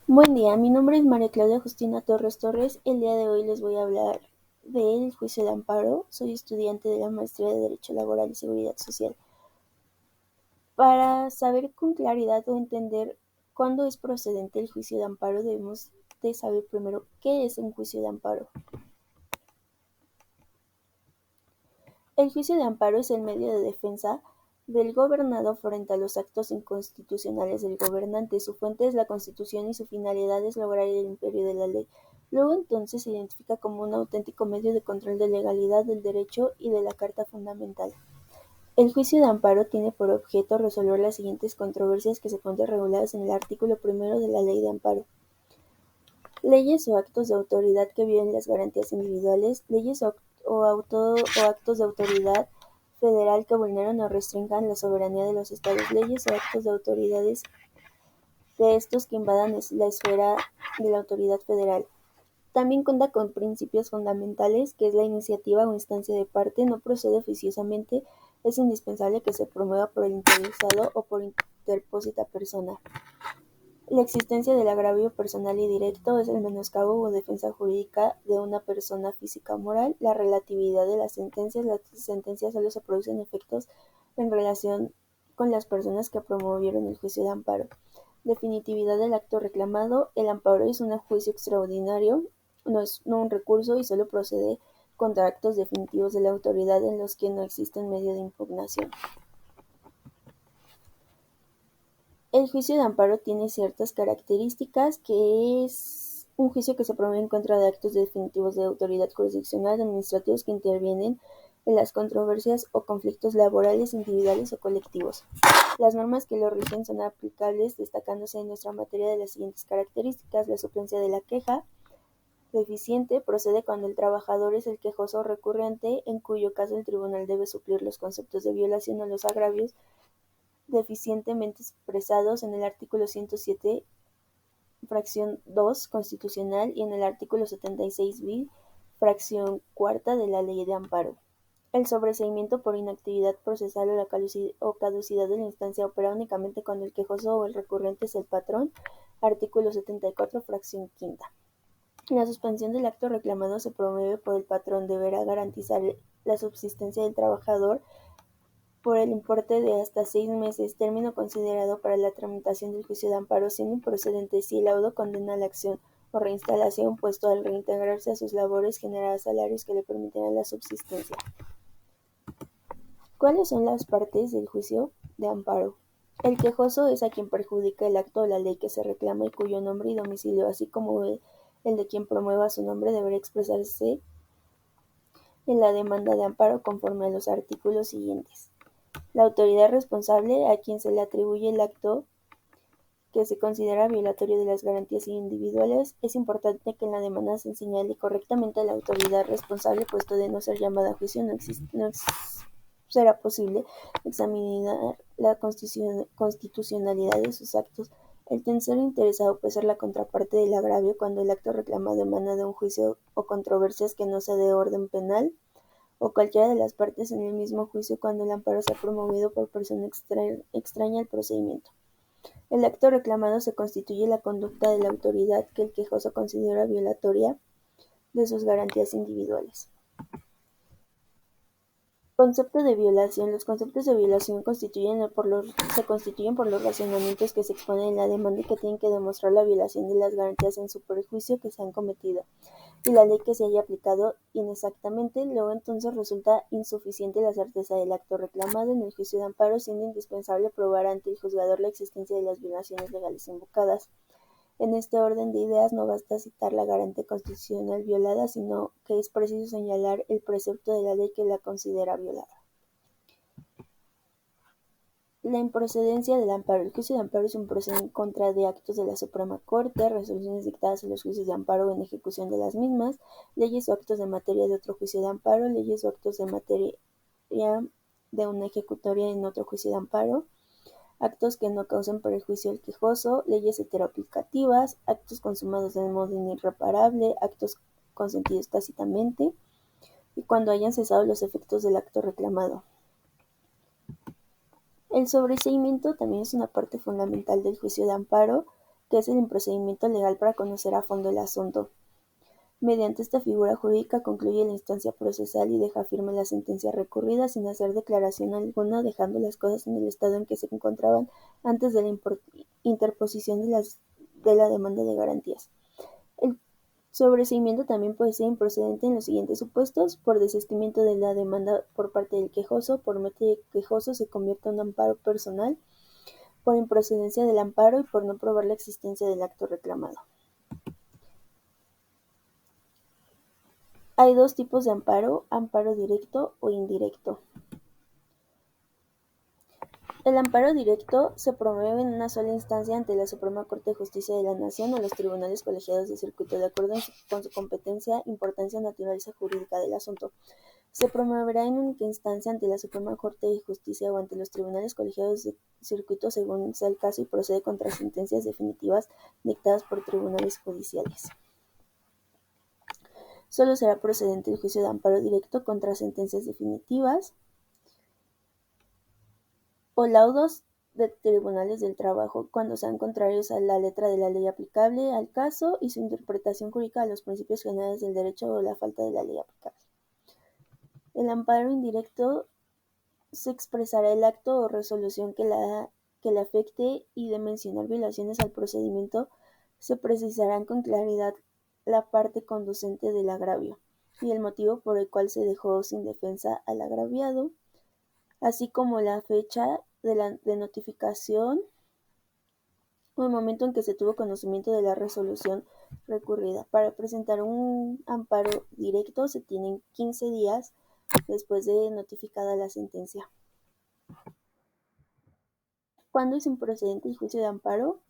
Buen día, mi nombre es María Claudia Justina Torres Torres. El día de hoy les voy a hablar del juicio de amparo. Soy estudiante de la maestría de Derecho Laboral y Seguridad Social. Para saber con claridad o entender cuándo es procedente el juicio de amparo, debemos de saber primero qué es un juicio de amparo. El juicio de amparo es el medio de defensa del gobernado frente a los actos inconstitucionales del gobernante. Su fuente es la Constitución y su finalidad es lograr el imperio de la ley. Luego entonces se identifica como un auténtico medio de control de legalidad del derecho y de la Carta Fundamental. El juicio de amparo tiene por objeto resolver las siguientes controversias que se encuentran reguladas en el artículo primero de la Ley de Amparo: leyes o actos de autoridad que violen las garantías individuales, leyes o actos de autoridad federal que vulneren o restrinjan la soberanía de los estados, leyes o actos de autoridades de estos que invadan la esfera de la autoridad federal. También cuenta con principios fundamentales, que es la iniciativa o instancia de parte, no procede oficiosamente, es indispensable que se promueva por el interesado o por interpósita persona. La existencia del agravio personal y directo es el menoscabo o defensa jurídica de una persona física o moral. La relatividad de las sentencias solo se producen efectos en relación con las personas que promovieron el juicio de amparo. Definitividad del acto reclamado. El amparo es un juicio extraordinario, no un recurso, y solo procede contra actos definitivos de la autoridad en los que no existe medio de impugnación. El juicio de amparo tiene ciertas características, que es un juicio que se promueve en contra de actos definitivos de autoridad jurisdiccional, administrativos que intervienen en las controversias o conflictos laborales, individuales o colectivos. Las normas que lo rigen son aplicables, destacándose en nuestra materia de las siguientes características: la suplencia de la queja deficiente procede cuando el trabajador es el quejoso o recurrente, en cuyo caso el tribunal debe suplir los conceptos de violación o los agravios deficientemente expresados en el artículo 107, fracción 2 constitucional, y en el artículo 76 bis, fracción cuarta de la Ley de Amparo. El sobreseimiento por inactividad procesal o caducidad de la instancia opera únicamente cuando el quejoso o el recurrente es el patrón, artículo 74, fracción quinta. La suspensión del acto reclamado se promueve por el patrón. Deberá garantizar la subsistencia del trabajador por el importe de hasta 6 meses, término considerado para la tramitación del juicio de amparo, siendo improcedente si el laudo condena la acción o reinstalación, puesto al reintegrarse a sus labores generará salarios que le permitirán la subsistencia. ¿Cuáles son las partes del juicio de amparo? El quejoso es a quien perjudica el acto o la ley que se reclama y cuyo nombre y domicilio, así como el de quien promueva su nombre, deberá expresarse en la demanda de amparo conforme a los artículos siguientes. La autoridad responsable, a quien se le atribuye el acto que se considera violatorio de las garantías individuales. Es importante que en la demanda se señale correctamente a la autoridad responsable, puesto de no ser llamada a juicio, no será posible examinar la constitucionalidad de sus actos. El tercero interesado puede ser la contraparte del agravio cuando el acto reclamado emana de un juicio o controversias que no sea de orden penal, o cualquiera de las partes en el mismo juicio cuando el amparo sea promovido por persona extraña al procedimiento. El acto reclamado se constituye la conducta de la autoridad que el quejoso considera violatoria de sus garantías individuales. Concepto de violación. Los conceptos de violación se constituyen por los razonamientos que se exponen en la demanda y que tienen que demostrar la violación de las garantías en su perjuicio que se han cometido, y la ley que se haya aplicado inexactamente. Luego entonces resulta insuficiente la certeza del acto reclamado en el juicio de amparo, siendo indispensable probar ante el juzgador la existencia de las violaciones legales invocadas. En este orden de ideas no basta citar la garantía constitucional violada, sino que es preciso señalar el precepto de la ley que la considera violada. La improcedencia del amparo. El juicio de amparo es un proceso en contra de actos de la Suprema Corte, resoluciones dictadas en los juicios de amparo o en ejecución de las mismas, leyes o actos de materia de otro juicio de amparo, leyes o actos de materia de una ejecutoria en otro juicio de amparo, actos que no causen perjuicio al quejoso, leyes heteroaplicativas, actos consumados de modo irreparable, actos consentidos tácitamente, y cuando hayan cesado los efectos del acto reclamado. El sobreseimiento también es una parte fundamental del juicio de amparo. que es el procedimiento legal para conocer a fondo el asunto. Mediante esta figura jurídica concluye la instancia procesal y deja firme la sentencia recurrida sin hacer declaración alguna, dejando las cosas en el estado en que se encontraban antes de la interposición de la demanda de garantías. El sobreseimiento también puede ser improcedente en los siguientes supuestos: por desistimiento de la demanda por parte del quejoso, por mero quejoso se convierte en un amparo personal, por improcedencia del amparo y por no probar la existencia del acto reclamado. Hay dos tipos de amparo: amparo directo o indirecto. El amparo directo se promueve en una sola instancia ante la Suprema Corte de Justicia de la Nación o los tribunales colegiados de circuito, de acuerdo con su competencia, importancia, naturaleza jurídica del asunto. Se promoverá en única instancia ante la Suprema Corte de Justicia o ante los tribunales colegiados de circuito según sea el caso y procede contra sentencias definitivas dictadas por tribunales judiciales. Solo será procedente el juicio de amparo directo contra sentencias definitivas o laudos de tribunales del trabajo cuando sean contrarios a la letra de la ley aplicable al caso y su interpretación jurídica a los principios generales del derecho o la falta de la ley aplicable. El amparo indirecto se expresará el acto o resolución que le afecte y, de mencionar violaciones al procedimiento, se precisarán con claridad la parte conducente del agravio y el motivo por el cual se dejó sin defensa al agraviado, así como la fecha de notificación o el momento en que se tuvo conocimiento de la resolución recurrida. Para presentar un amparo directo se tienen 15 días después de notificada la sentencia. ¿Cuándo es improcedente el juicio de amparo?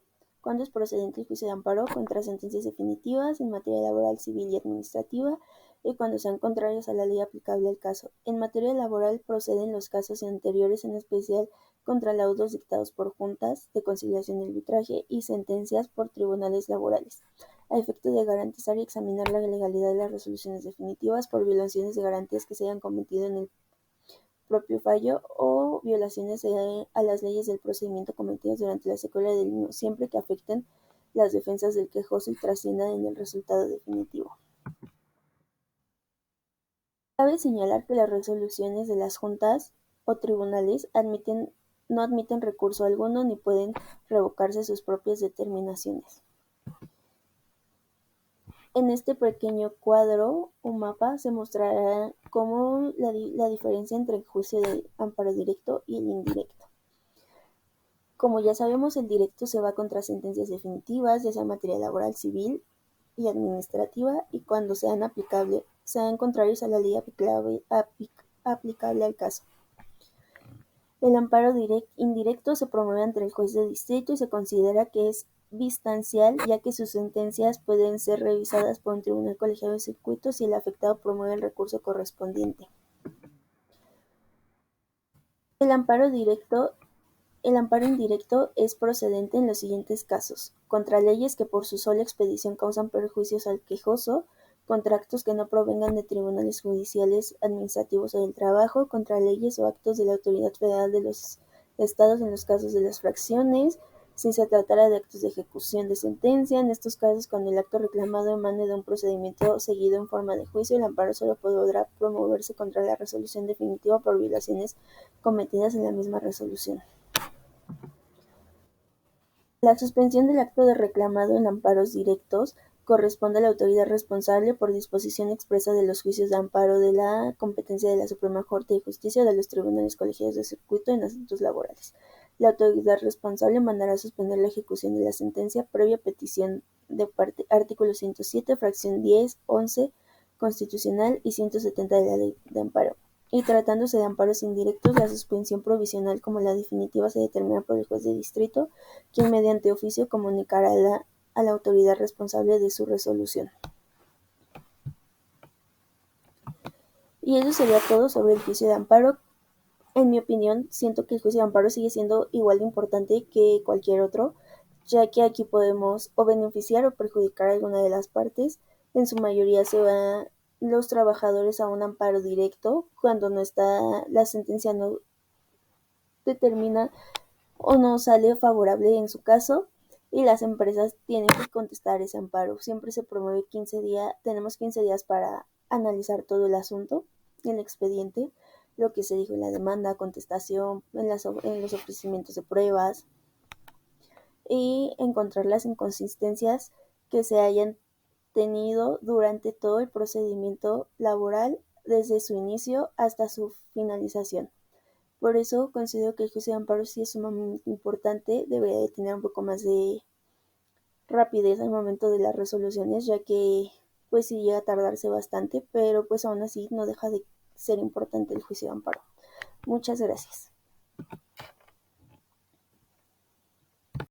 ¿Cuándo es procedente el juicio de amparo contra sentencias definitivas en materia laboral, civil y administrativa, y cuando sean contrarios a la ley aplicable al caso? En materia laboral proceden los casos anteriores, en especial contra laudos dictados por juntas de conciliación y arbitraje y sentencias por tribunales laborales, a efecto de garantizar y examinar la legalidad de las resoluciones definitivas por violaciones de garantías que se hayan cometido en el propio fallo o violaciones a las leyes del procedimiento cometidas durante la secuela del mismo, siempre que afecten las defensas del quejoso y trasciendan en el resultado definitivo. Cabe señalar que las resoluciones de las juntas o tribunales no admiten recurso alguno ni pueden revocarse sus propias determinaciones. En este pequeño cuadro o mapa se mostrará cómo la diferencia entre el juicio de amparo directo y el indirecto. Como ya sabemos, el directo se va contra sentencias definitivas, ya sea en materia laboral, civil y administrativa, y cuando sean contrarios a la ley aplicable al caso. El amparo indirecto se promueve ante el juez de distrito y se considera que es distancial, ya que sus sentencias pueden ser revisadas por un tribunal colegiado de circuito si el afectado promueve el recurso correspondiente. El amparo indirecto es procedente en los siguientes casos: contra leyes que por su sola expedición causan perjuicios al quejoso, contra actos que no provengan de tribunales judiciales, administrativos o del trabajo, contra leyes o actos de la autoridad federal de los estados en los casos de las fracciones, si se tratara de actos de ejecución de sentencia. En estos casos, cuando el acto reclamado emane de un procedimiento seguido en forma de juicio, el amparo solo podrá promoverse contra la resolución definitiva por violaciones cometidas en la misma resolución. La suspensión del acto de reclamado en amparos directos corresponde a la autoridad responsable por disposición expresa de los juicios de amparo de la competencia de la Suprema Corte de Justicia o de los tribunales colegiados de circuito en asuntos laborales. La autoridad responsable mandará suspender la ejecución de la sentencia previa petición de parte, artículo 107, fracción 10, 11 constitucional y 170 de la Ley de Amparo. Y tratándose de amparos indirectos, la suspensión provisional como la definitiva se determina por el juez de distrito, quien mediante oficio comunicará a la autoridad responsable de su resolución. Y eso sería todo sobre el juicio de amparo. En mi opinión, siento que el juicio de amparo sigue siendo igual de importante que cualquier otro, ya que aquí podemos o beneficiar o perjudicar a alguna de las partes. En su mayoría se van los trabajadores a un amparo directo cuando la sentencia no determina o no sale favorable en su caso, y las empresas tienen que contestar ese amparo. Siempre se promueve 15 días, tenemos 15 días para analizar todo el asunto, el expediente, lo que se dijo en la demanda, contestación, en los ofrecimientos de pruebas y encontrar las inconsistencias que se hayan tenido durante todo el procedimiento laboral desde su inicio hasta su finalización. Por eso considero que el juicio de amparo sí es sumamente importante, debería de tener un poco más de rapidez al momento de las resoluciones, ya que pues sí llega a tardarse bastante, pero pues aún así no deja de ser importante el juicio de amparo. Muchas gracias.